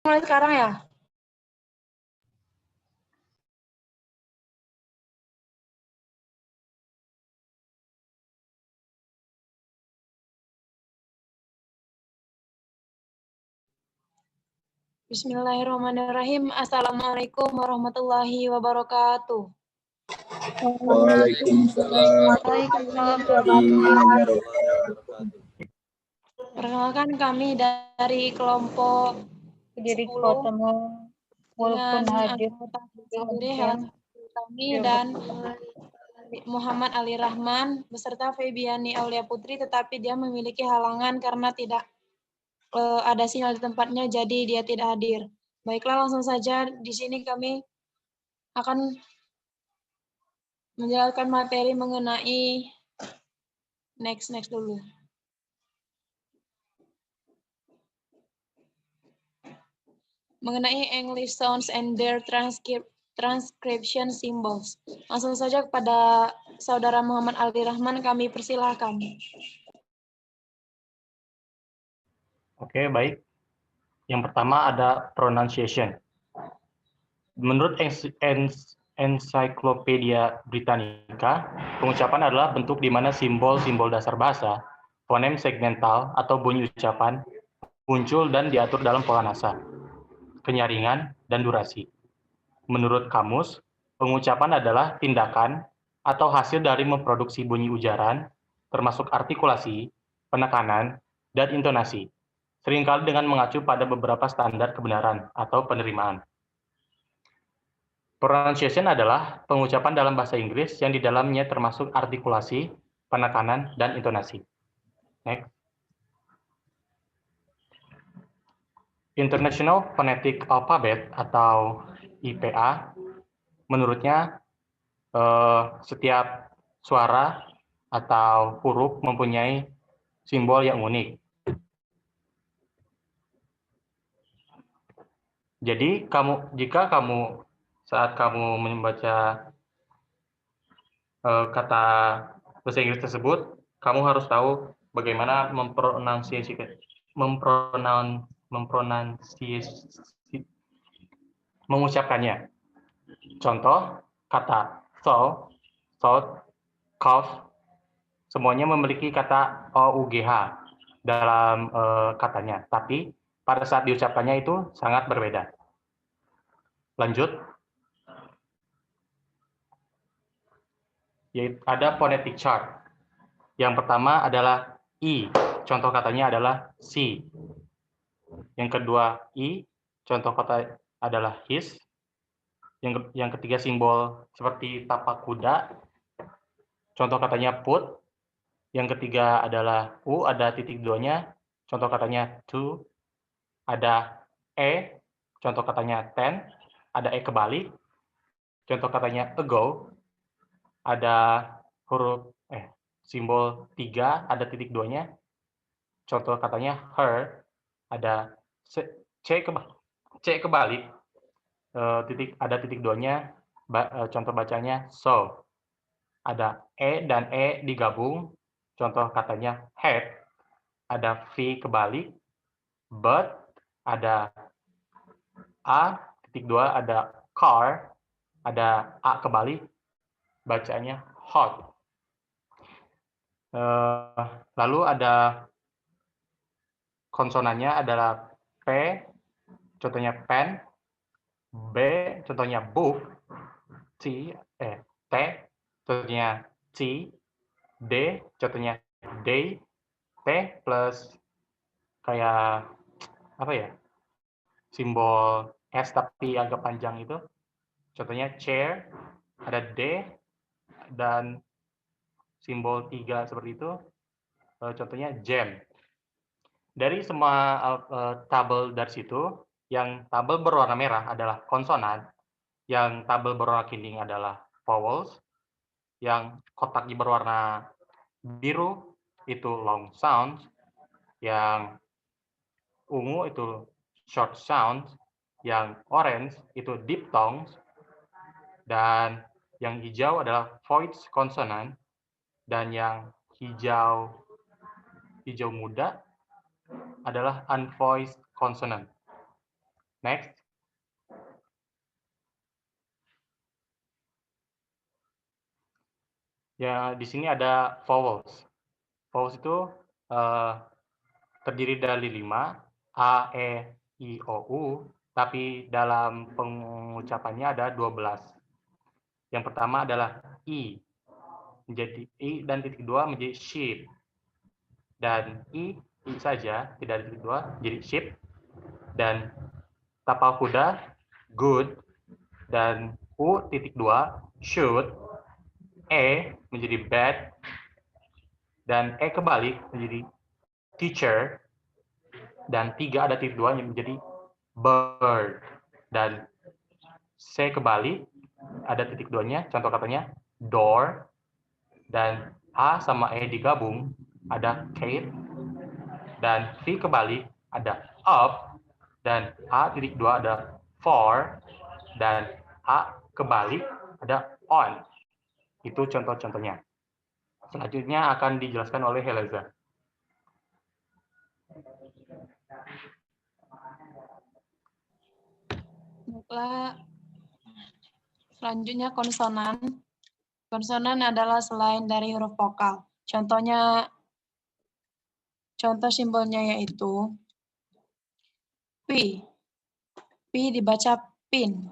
Mulai sekarang ya? Bismillahirrahmanirrahim. Assalamualaikum warahmatullahi wabarakatuh. Waalaikumsalam warahmatullahi wabarakatuh. Perkenalkan kami dari kelompok Jadi 10 ketemu walaupun dengan hadir anggota di sendiri hotel kami dan Muhammad Ali Rahman beserta Febiani Aulia Putri, tetapi dia memiliki halangan karena tidak ada sinyal di tempatnya, jadi dia tidak hadir. Baiklah, langsung saja di sini kami akan menjelaskan materi mengenai next dulu. Mengenai English sounds and their transcription symbols. Langsung saja kepada Saudara Muhammad Ali Rahman kami persilahkan. Oke, baik. Yang pertama ada pronunciation. Menurut Encyclopedia Britannica, pengucapan adalah bentuk di mana simbol-simbol dasar bahasa, fonem segmental atau bunyi ucapan, muncul dan diatur dalam pola nasa, kenyaringan, dan durasi. Menurut kamus, pengucapan adalah tindakan atau hasil dari memproduksi bunyi ujaran, termasuk artikulasi, penekanan, dan intonasi, seringkali dengan mengacu pada beberapa standar kebenaran atau penerimaan. Pronunciation adalah pengucapan dalam bahasa Inggris yang di dalamnya termasuk artikulasi, penekanan, dan intonasi. Next. International Phonetic Alphabet atau IPA, menurutnya setiap suara atau huruf mempunyai simbol yang unik. Jadi jika kamu saat kamu membaca kata bahasa Inggris tersebut, kamu harus tahu bagaimana mengucapkannya. Contoh, kata thought, cough, semuanya memiliki kata OUGH dalam katanya, tapi pada saat diucapkannya itu sangat berbeda. Lanjut. Yaitu ada phonetic chart. Yang pertama adalah I, contoh katanya adalah si. Yang kedua I, contoh kata adalah his. Yang ketiga simbol seperti tapak kuda, contoh katanya put. Yang ketiga adalah U, ada titik duanya, contoh katanya to. Ada E, contoh katanya ten. Ada E kebalik, contoh katanya ago. Ada huruf simbol 3, ada titik duanya, contoh katanya her. Ada C kebalik, ada titik duanya, contoh bacanya so. Ada E dan E digabung, contoh katanya head. Ada V kebalik, but. Ada A titik 2, ada car. Ada A kebalik, bacanya hot. Lalu ada konsonannya adalah P, contohnya pen. B, contohnya book. T, contohnya T. D, contohnya day. T plus kayak apa ya, simbol S tapi agak panjang itu, contohnya chair. Ada D dan simbol 3 seperti itu, contohnya jam. Dari semua tabel dari situ, yang tabel berwarna merah adalah konsonan, yang tabel berwarna kuning adalah vowels, yang kotaknya berwarna biru itu long sounds, yang ungu itu short sounds, yang orange itu diphthongs, dan yang hijau adalah voiced consonant, dan yang hijau muda adalah unvoiced consonant. Next. Ya, di sini ada vowels. Vowels itu terdiri dari 5, A, E, I, O, U, tapi dalam pengucapannya ada 12. Yang pertama adalah I, menjadi I dan titik 2 menjadi sheep. Dan I saja, tidak ada titik 2, jadi sheep. Dan tapal kuda, good. Dan U titik 2, should. E menjadi bad. Dan E kebalik menjadi teacher. Dan 3 ada titik 2 yang menjadi bird. Dan C kebalik, ada titik 2-nya, contoh katanya door. Dan A sama E digabung, ada Kate. Dan V kebalik, ada up. Dan A titik 2 ada for. Dan A kebalik, ada on. Itu contoh-contohnya. Selanjutnya akan dijelaskan oleh Heleza. Selanjutnya konsonan. Konsonan adalah selain dari huruf vokal. Contohnya, contoh simbolnya yaitu P. P dibaca pin.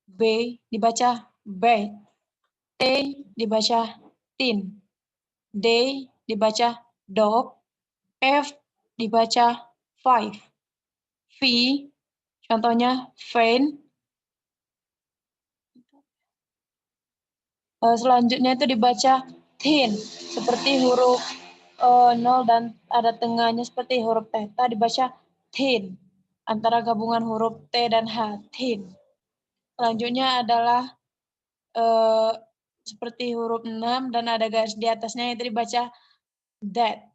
B dibaca bed. T dibaca tin. D dibaca dog. F dibaca five. V contohnya fan. Selanjutnya itu dibaca thin, seperti huruf 0 dan ada tengahnya seperti huruf theta dibaca thin, antara gabungan huruf T dan H, thin. Selanjutnya adalah seperti huruf 6 dan ada garis di atasnya itu dibaca that.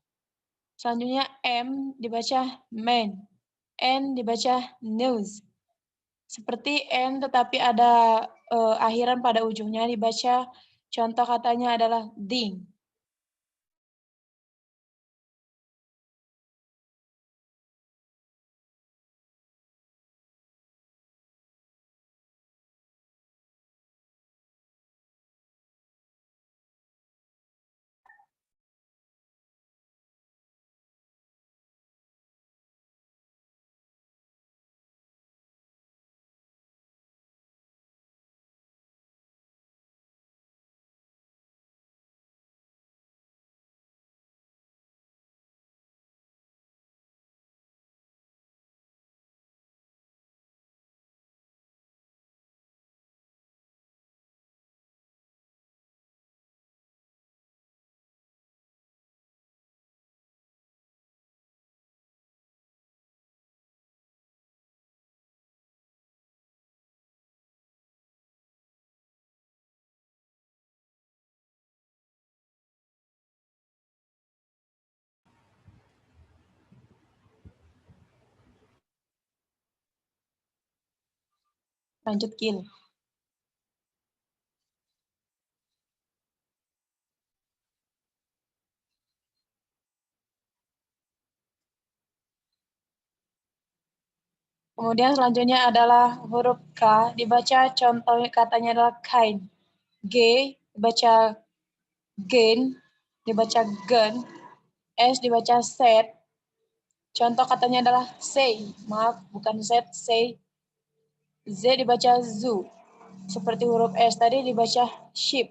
Selanjutnya M dibaca man, N dibaca news. Seperti N tetapi ada akhiran pada ujungnya dibaca, contoh katanya adalah ding. Lanjut Gil. Kemudian selanjutnya adalah huruf K, dibaca contoh katanya adalah kind. G dibaca gain, dibaca gun. S dibaca set. Contoh katanya adalah say, maaf bukan set, say. Z dibaca zoo. Seperti huruf S tadi dibaca sheep.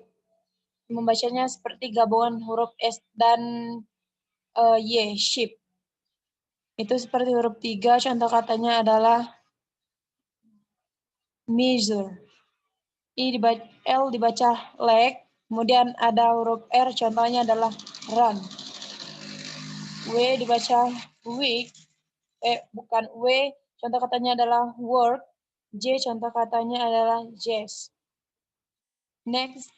Membacanya seperti gabungan huruf S dan Y, sheep. Itu seperti huruf 3, contoh katanya adalah measure. L dibaca leg, kemudian ada huruf R, contohnya adalah run. W dibaca week, bukan W, contoh katanya adalah work. J contoh katanya adalah jazz. Next.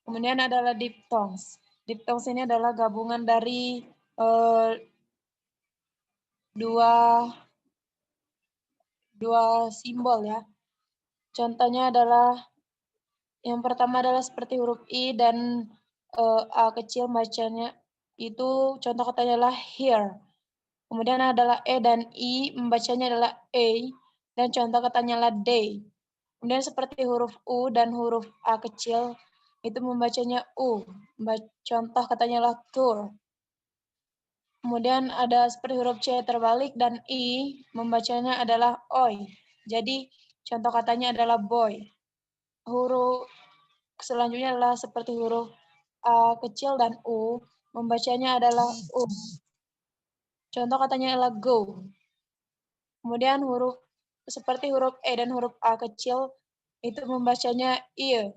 Kemudian adalah diphthongs. Diphthongs ini adalah gabungan dari dua simbol ya. Contohnya adalah yang pertama adalah seperti huruf I dan A kecil bacanya itu contoh katanya adalah here. Kemudian adalah E dan I, membacanya adalah A, dan contoh katanya adalah day. Kemudian seperti huruf U dan huruf A kecil, itu membacanya U. Contoh katanya adalah tour. Kemudian ada seperti huruf C terbalik dan I, membacanya adalah oi. Jadi contoh katanya adalah boy. Huruf selanjutnya adalah seperti huruf A kecil dan U, membacanya adalah U. Contoh katanya adalah go. Kemudian seperti huruf E dan huruf A kecil itu membacanya ear.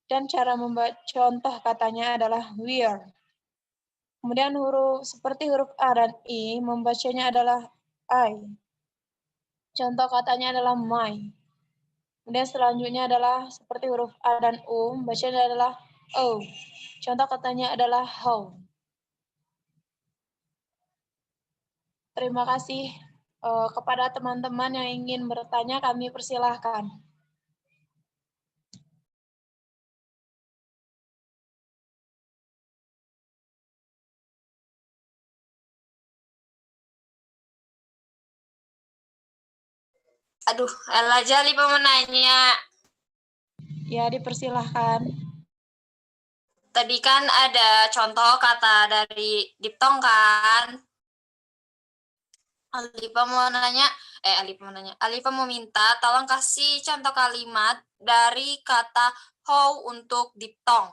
Dan cara membaca contoh katanya adalah wear. Kemudian seperti huruf A dan I membacanya adalah I. Contoh katanya adalah my. Kemudian selanjutnya adalah seperti huruf A dan U, membacanya adalah O. Contoh katanya adalah how. Terima kasih kepada teman-teman yang ingin bertanya, kami persilahkan. Aduh, Ella Jali mau nanya. Ya, dipersilahkan. Tadi kan ada contoh kata dari diptong kan? Alifa mau minta tolong kasih contoh kalimat dari kata how untuk diptong.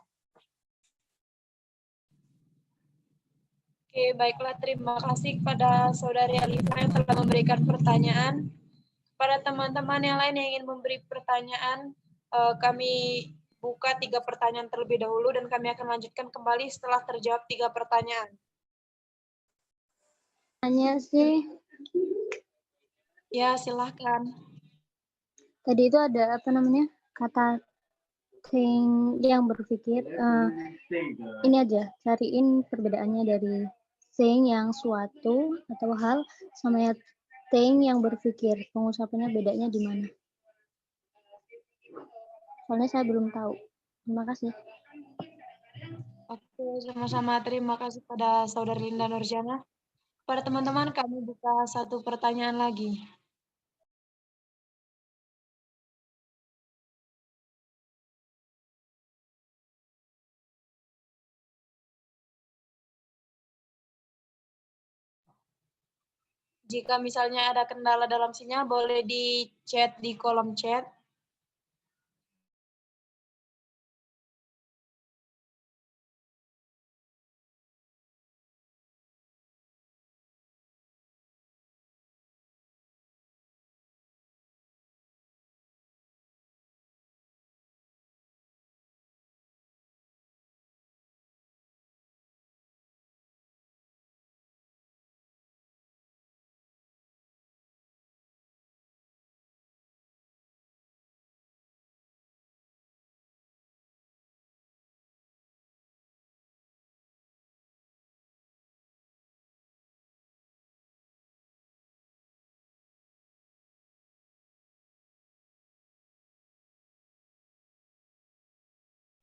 Oke, baiklah. Terima kasih kepada Saudari Alifa yang telah memberikan pertanyaan. Pada teman-teman yang lain yang ingin memberi pertanyaan, kami buka 3 pertanyaan terlebih dahulu dan kami akan lanjutkan kembali setelah terjawab 3 pertanyaan. Tanya sih. Ya, silahkan. Tadi itu ada apa namanya? Kata think yang berpikir. Ini aja, cariin perbedaannya dari think yang suatu atau hal sama think yang berpikir. Pengucapannya bedanya di mana? Soalnya saya belum tahu. Terima kasih. Oke, sama-sama. Terima kasih pada Saudari Linda Nurjana. Pada teman-teman, kami buka 1 pertanyaan lagi. Jika misalnya ada kendala dalam sinyal, boleh di chat di kolom chat.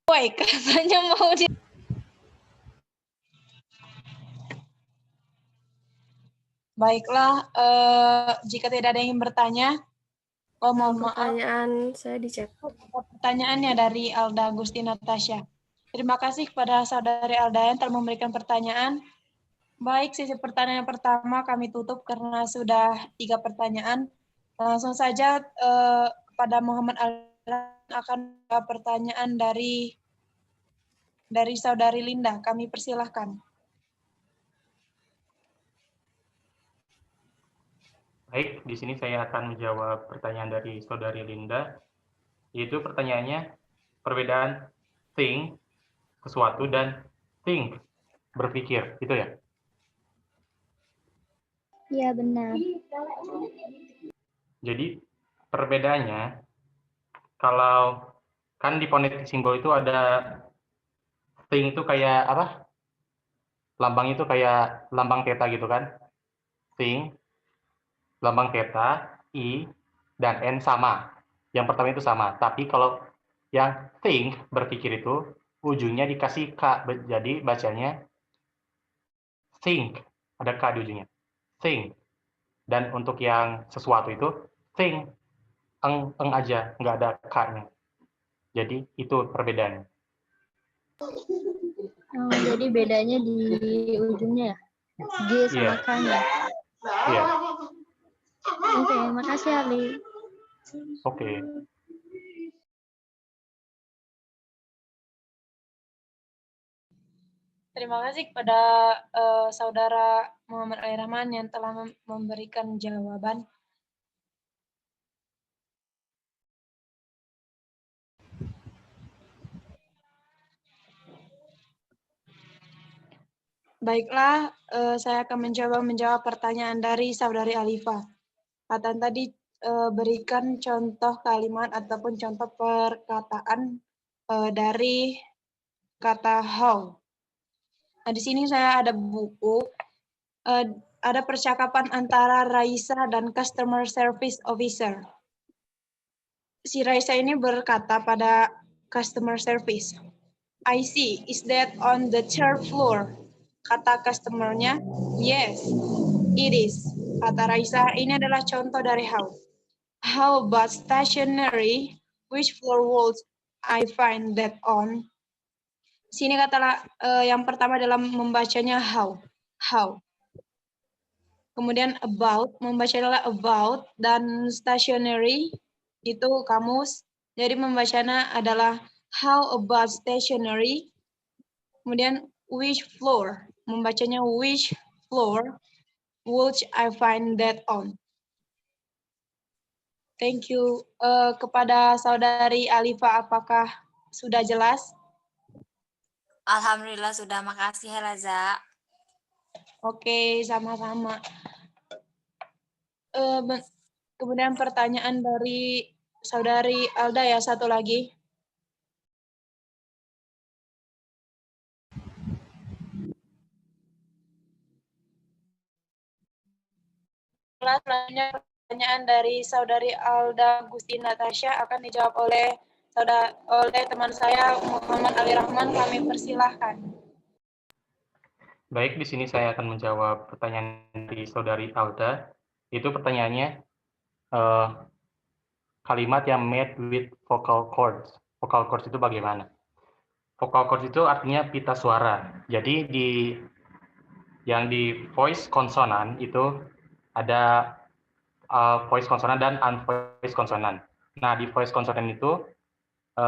Baik, rasanya mau di... Baiklah, jika tidak ada yang ingin bertanya, mohon maaf. Pertanyaan saya di chat. Pertanyaannya dari Alda Agustina Tasya. Terima kasih kepada Saudari Alda yang telah memberikan pertanyaan. Baik, sesi pertanyaan pertama kami tutup karena sudah 3 pertanyaan. Langsung saja kepada Muhammad Alda akan ada pertanyaan dari Saudari Linda. Kami persilahkan. Baik, di sini saya akan menjawab pertanyaan dari Saudari Linda, yaitu pertanyaannya perbedaan think, sesuatu, dan think, berpikir, gitu ya? Iya, benar. Jadi perbedaannya, kalau kan di fonetik simbol itu ada think itu kayak apa? Lambang itu kayak lambang theta gitu kan? Think, lambang theta, I, dan N sama. Yang pertama itu sama. Tapi kalau yang think, berpikir itu, ujungnya dikasih K. Jadi bacanya think. Ada K di ujungnya. thing. Dan untuk yang sesuatu itu thing, eng aja, nggak ada k-nya. Jadi itu perbedaannya. Oh, jadi bedanya di ujungnya ya? G sama Iya. K-nya. Iya. Oke, makasih Ali. Oke. Terima kasih kepada Saudara Muhammad Ali Rahman yang telah memberikan jawaban. Baiklah, saya akan mencoba menjawab pertanyaan dari Saudari Alifa. Kata tadi berikan contoh kalimat ataupun contoh perkataan dari kata how. Nah, di sini saya ada buku, ada percakapan antara Raisa dan Customer Service Officer. Si Raisa ini berkata pada Customer Service, I see, is that on the third floor? Kata customer-nya, yes, it is. Kata Raisa, ini adalah contoh dari how. How about stationery? Which floor would I find that on? Sini kata yang pertama dalam membacanya how. How. Kemudian about, membacanya about, dan stationery itu kamus. Jadi membacanya adalah how about stationery. Kemudian which floor, membacanya which floor would I find that on. Thank you. Kepada Saudari Alifa, apakah sudah jelas? Alhamdulillah sudah, makasih Helaza. Oke, sama-sama. Kemudian pertanyaan dari Saudari Alda ya, satu lagi. Selanjutnya pertanyaan dari Saudari Alda Gusti Natasha akan dijawab oleh teman saya Muhammad Ali Rahman. Kami persilahkan. Baik, di sini saya akan menjawab pertanyaan dari Saudari Alda. Itu pertanyaannya, kalimat yang made with vocal cords. Vocal cords itu bagaimana? Vocal cords itu artinya pita suara. Jadi yang di voice konsonan itu ada voice konsonan dan unvoiced konsonan. Nah, di voice konsonan itu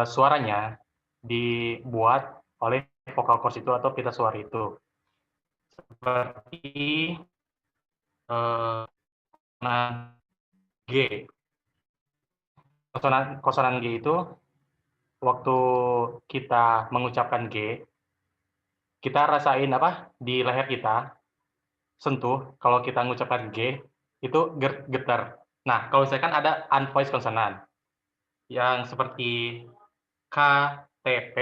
suaranya dibuat oleh vocal cords itu atau pita suara itu. Seperti G. Konsonan G itu waktu kita mengucapkan G, kita rasain apa di leher kita, sentuh, kalau kita mengucapkan G, itu getar. Nah, kalau misalkan ada unvoiced konsonan, yang seperti K, T, P,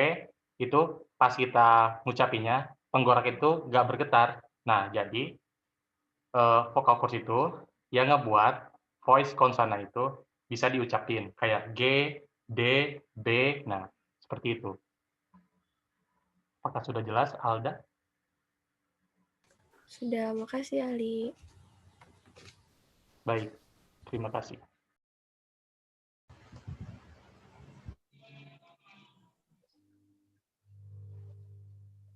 itu pas kita ngucapinnya, penggorak itu nggak bergetar. Nah, jadi vocal cords itu yang ngebuat voice konsonan itu bisa diucapin kayak G, D, B, nah seperti itu. Apakah sudah jelas, Alda? Sudah, makasih Ali. Baik, terima kasih.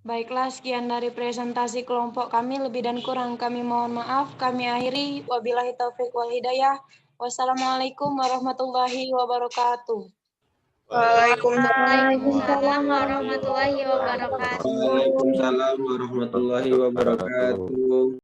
Baiklah, sekian dari presentasi kelompok kami. Lebih dan kurang kami mohon maaf. Kami akhiri. Wabillahi taufiq wal hidayah. Wassalamualaikum warahmatullahi wabarakatuh. Waalaikumsalam warahmatullahi wabarakatuh. Waalaikumsalam warahmatullahi wabarakatuh.